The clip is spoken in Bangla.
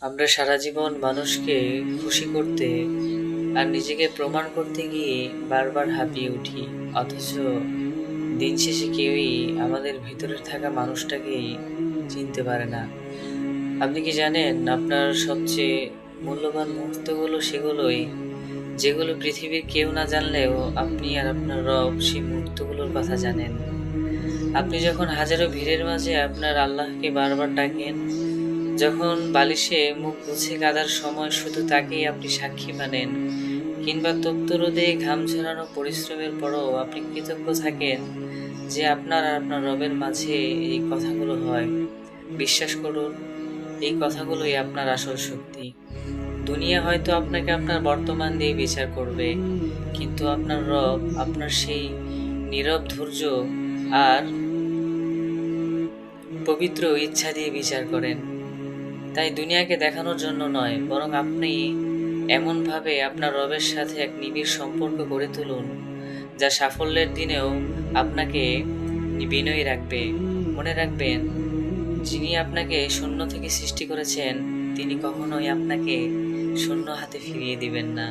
আমরা সারা জীবন মানুষকে খুশি করতে আর নিজেকে প্রমাণ করতে গিয়ে বারবার হাঁপিয়ে উঠি, অথচ দিন শেষে কেউই আমাদের ভিতরে থাকা মানুষটাকেই চিনতে পারে না। আপনি কি জানেন, আপনার সবচেয়ে মূল্যবান মুহূর্তগুলো সেগুলোই যেগুলো পৃথিবীর কেউ না জানলেও আপনি আর আপনার রব সেই মুহূর্তগুলোর কথা জানেন। আপনি যখন হাজারো ভিড়ের মাঝে আপনার আল্লাহকে বারবার ডাকেন, যখন বালিশে মুখ গুছে কাঁদার সময় শুধু তাকেই আপনি সাক্ষী মানেন, কিংবা তপ্ত রোদে ঘাম ঝরানো পরিশ্রমের পরও আপনি কৃতজ্ঞ থাকেন যে আপনার আর আপনার রবের মাঝে এই কথাগুলো হয়, বিশ্বাস করুন, এই কথাগুলোই আপনার আসল শক্তি। দুনিয়া হয়তো আপনাকে আপনার বর্তমান দিয়ে বিচার করবে, কিন্তু আপনার রব আপনার সেই নীরব ধৈর্য আর পবিত্র ইচ্ছা দিয়ে বিচার করেন। তাই দুনিয়াকে দেখানোর জন্য নয়, বরং আপনি এমনভাবে আপনার রবের সাথে এক নিবিড় সম্পর্ক গড়ে তুলুন, যা সাফল্যের দিনেও আপনাকে বিনয়ী রাখবে। মনে রাখবেন, যিনি আপনাকে শূন্য থেকে সৃষ্টি করেছেন, তিনি কখনোই আপনাকে শূন্য হাতে ফিরিয়ে দিবেন না।